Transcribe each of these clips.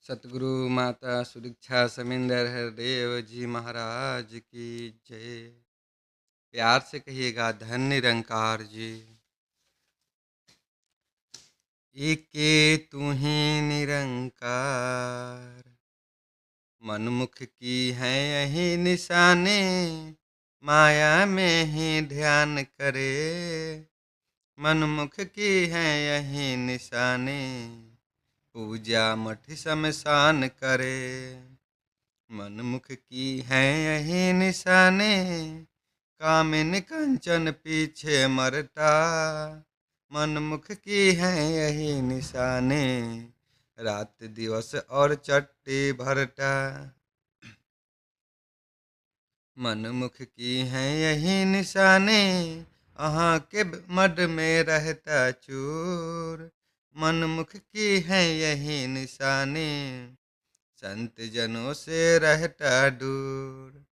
सतगुरु माता सुदीक्षा समिंदर हरदेव जी महाराज की जय। प्यार से कहिएगा धन निरंकार जी। एके तू ही निरंकार, मनमुख की है यही निशाने, माया में ही ध्यान करे। मनमुख की है यही निशाने, पूजा मठ शमशान करे। मनमुख की है यही निशाने, कामिन कंचन पीछे मरता। मनमुख की है यही निशाने, रात दिवस और चट्टी भरता। मनमुख की है यही निशाने, अहाँ के मड में रहता चूर। मनमुख की है यही निशाने, संत जनों से रहता दूर।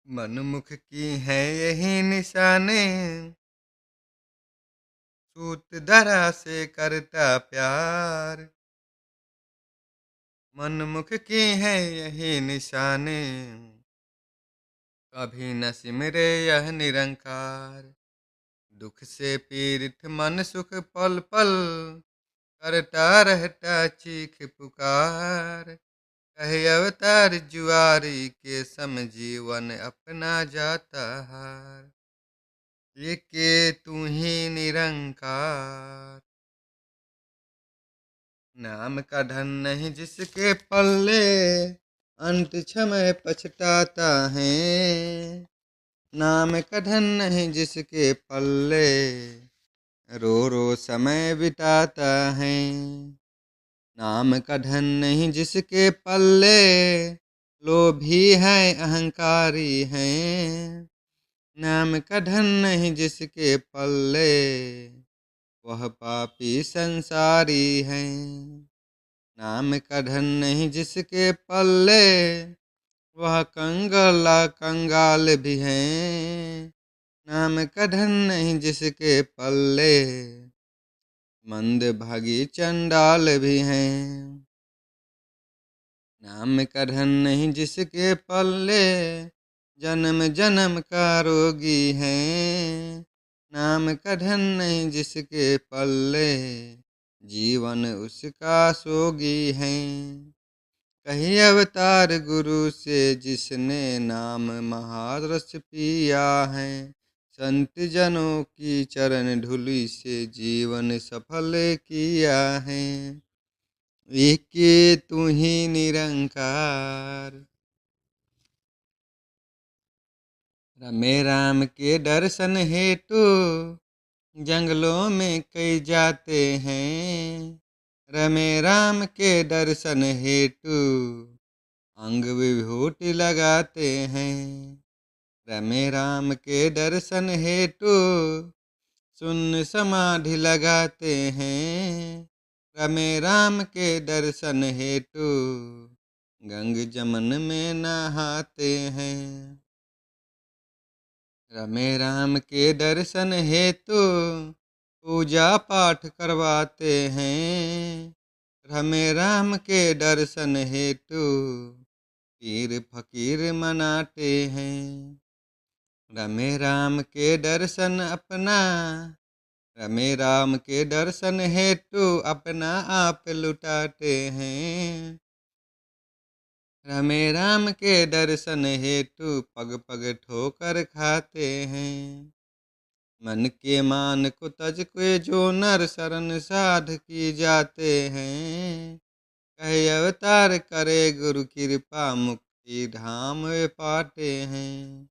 मनमुख की है यही निशाने, सूत धरा से करता प्यार। मनमुख की है यही निशाने, कभी न सिमरे यह निरंकार। दुख से पीड़ित मन सुख पल पल, करता रहता चीख पुकार। कहे अवतार जुआरी के सम जीवन अपना जाता हार। एके तू ही निरंकार, नाम का धन नहीं जिसके पल्ले, अंत समय पछताता है। नाम का धन नहीं जिसके पल्ले, रो रो समय बिताता है। नाम का धन नहीं जिसके पल्ले, लोभी है अहंकारी है। नाम का धन नहीं जिसके पल्ले, वह पापी संसारी है। नाम का धन नहीं जिसके पल्ले, वह कंगला कंगाल भी है। नाम का धन नहीं जिसके पल्ले, मंद भागी चंडाल भी हैं। नाम का धन नहीं जिसके पल्ले, जन्म जन्म का रोगी है। नाम का धन नहीं जिसके पल्ले, जीवन उसका सोगी है। कही अवतार गुरु से जिसने नाम महारस पिया है। संत जनों की चरण धूलि से जीवन सफल किया है। एके तू ही निरंकार, रमे राम के दर्शन हेतु जंगलों में कई जाते हैं। रमे राम के दर्शन हेतु अंग विभूति लगाते हैं। रमे राम के दर्शन हेतु शून्य समाधि लगाते हैं। रमे राम के दर्शन हेतु गंग जमन में नहाते हैं। रमे राम के दर्शन हेतु पूजा पाठ करवाते हैं। रमे राम के दर्शन हेतु पीर फकीर मनाते हैं। रमे राम के दर्शन अपना, रमे राम के दर्शन हेतु अपना आप लुटाते हैं। रमे राम के दर्शन हेतु पग पग ठोकर खाते हैं। मन के मान को तज के जो नर शरण साध की जाते हैं। कहे अवतार करे गुरु कृपा मुक्ति धाम वे पाते हैं।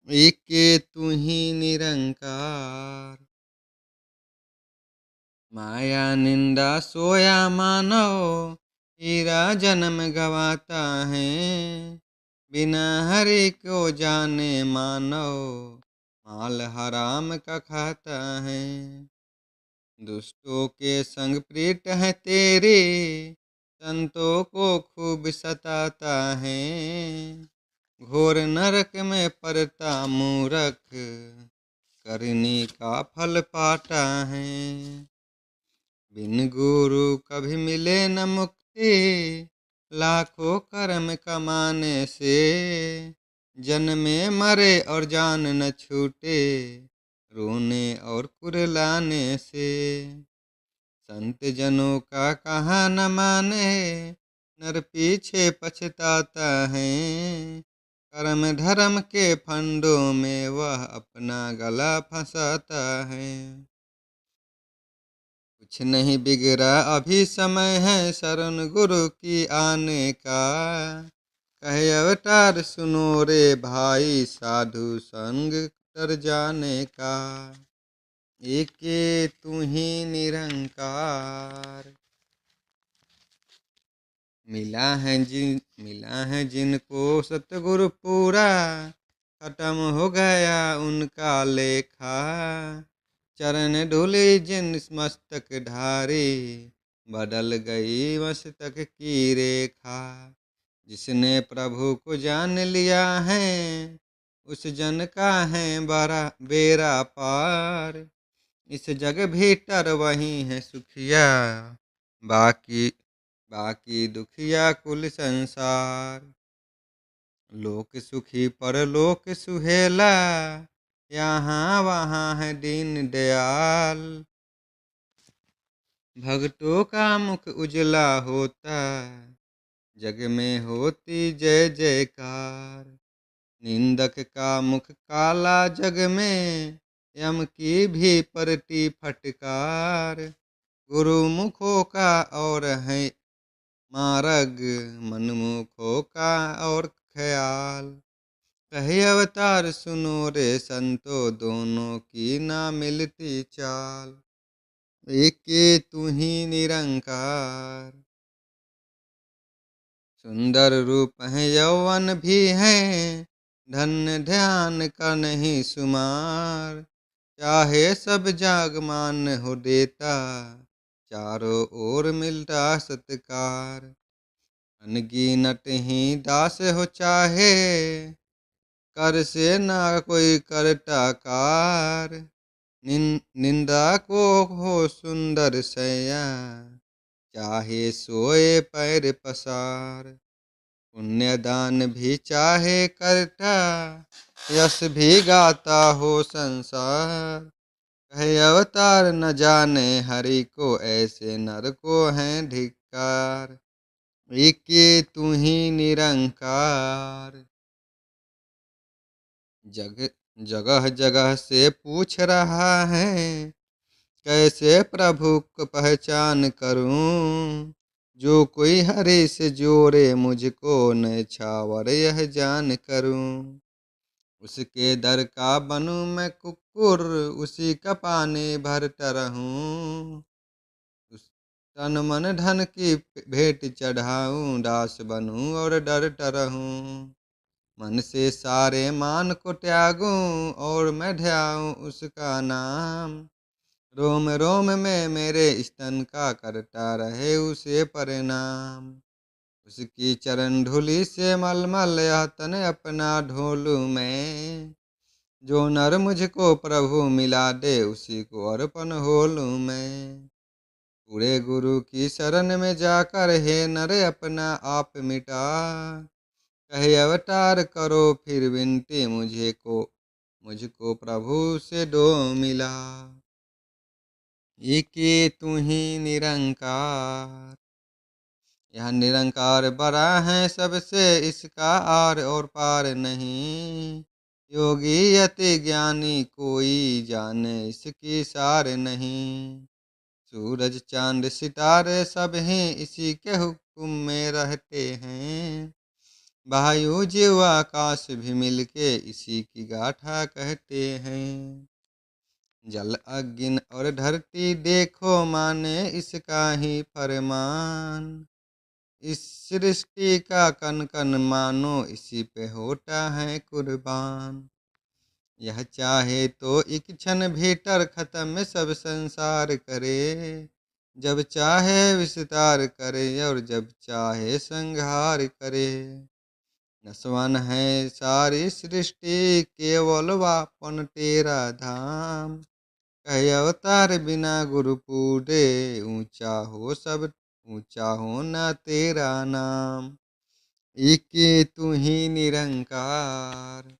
एके तू ही निरंकार, माया निंदा सोया मानव, हीरा जन्म गवाता है। बिना हरि को जाने मानव, माल हराम का खाता है। दुष्टों के संग प्रीत है तेरी, संतों को खूब सताता है। घोर नरक में पड़ता मूरख, करनी का फल पाता है। बिन गुरु कभी मिले न मुक्ति, मुक्ति, लाखों कर्म कमाने से, जन्मे मरे और जान न छूटे, रोने और कुरलाने से। संत जनों का कहा न माने, नर पीछे पछताता है, कर्म धर्म के फंडों में वह अपना गला फंसाता है। कुछ नहीं बिगड़ा अभी समय है, शरण गुरु की आने का, कहे अवतार सुनो रे भाई, साधु संग तर जाने का। एके तू ही निरंकार, मिला है जिनको सतगुरु पूरा, खत्म हो गया उनका लेखा। चरण धूलि जिन मस्तक ढारी, बदल गई मस्तक की रेखा। जिसने प्रभु को जान लिया है, उस जन का है बड़ा बेड़ा पार। इस जग भीतर वही है सुखिया, बाकी बाकी दुखिया कुल संसार। लोक सुखी परलोक सुहेला, यहाँ वहाँ है दीन दयाल। भक्तों का मुख उजला होता, जग में होती जय जयकार। निंदक का मुख काला जग में, यम की भी पड़ती फटकार। गुरु मुखों का और है मार्ग, मनमुखों का और ख्याल। कहे अवतार सुनो रे संतो, दोनों की ना मिलती चाल। एके तू ही निरंकार, सुंदर रूप है यौवन भी है, धन्य ध्यान का नहीं सुमार। चाहे सब जाग मान हो देता, चारों ओर मिलता सत्कार। अनगिनत ही दास हो चाहे, कर से ना कोई करता कार। निंदा को हो सुंदर सैया, चाहे सोए पैर पसार। पुण्यदान भी चाहे करता, यश भी गाता हो संसार। कहे अवतार न जाने हरि को, ऐसे नर को है धिक्कार। एके तू ही निरंकार, जगह जगह से पूछ रहा है, कैसे प्रभु को पहचान करूं। जो कोई हरि से जोड़े मुझको, न छावर यह जान करूं। उसके दर का बनूं मैं कुकुर, उसी का पानी भरता रहूं। उस तन मन धन की भेंट चढ़ाऊं, दास बनूं और डरता रहूं। मन से सारे मान को त्यागूं, और मैं ध्याऊं उसका नाम। रोम रोम में मेरे स्तन का करता रहे उसे प्रणाम। उसकी चरण धूलि से मलमल यह तन अपना ढोलूं मैं। जो नर मुझको प्रभु मिला दे, उसी को अर्पण होलूं मैं। पूरे गुरु की शरण में जाकर, हे नर अपना आप मिटा। कहे अवतार करो फिर विनती, मुझको प्रभु से दो मिला। एके तू ही निरंकार, यह निरंकार बड़ा है सबसे, इसका आर और पार नहीं। योगी यति ज्ञानी कोई जाने, इसकी सार नहीं। सूरज चांद सितारे सब ही इसी के हुक्म में रहते हैं। वायु जीव आकाश भी मिलके इसी की गाथा कहते हैं। जल अग्नि और धरती देखो माने इसका ही फरमान। इस सृष्टि का कन कन मानो, इसी पे होता है कुर्बान। यह चाहे तो एक क्षण भीतर खत्म सब संसार करे। जब चाहे विस्तार करे, और जब चाहे संहार करे। नसवन है सारी सृष्टि, केवल वापन तेरा धाम। कहे अवतार बिना गुरु पूरे, ऊंचा हो सब ऊंचा होना तेरा नाम। एक तू ही निरंकार।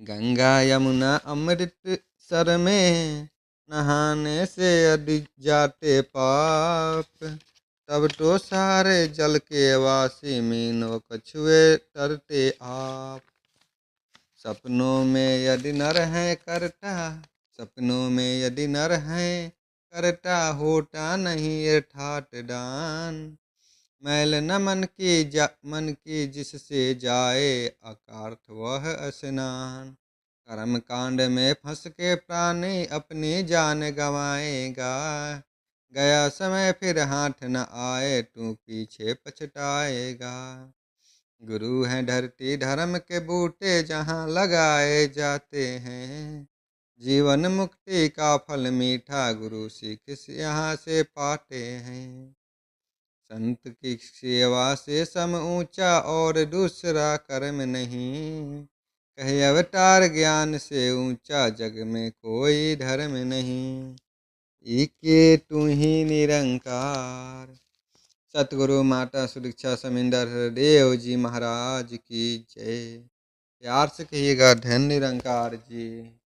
गंगा यमुना अमृतसर में नहाने से अड़ जाते पाप। तब तो सारे जल के वासी मीनों कछुए तरते आप। सपनों में यदि नर है करता, सपनों में यदि नर है करता, होता नहीं ये ठाट डान। मैल न मन की जिससे जाए, अकार्थ वह स्नान। कर्म कांड में फंस के प्राणी अपनी जान गंवाएगा। गया समय फिर हाथ न आए, तू पीछे पछताएगा। गुरु हैं धरती धर्म के बूटे, जहाँ लगाए जाते हैं। जीवन मुक्ति का फल मीठा, गुरु सीख यहाँ से पाते हैं। संत की सेवा से सम ऊंचा, और दूसरा कर्म नहीं। कहे अवतार ज्ञान से ऊंचा, जग में कोई धर्म नहीं। एके तू ही निरंकार। सतगुरु माता सुदीक्षा समिंदर हरदेव जी महाराज की जय। प्यार से कहिएगा धन्य निरंकार जी।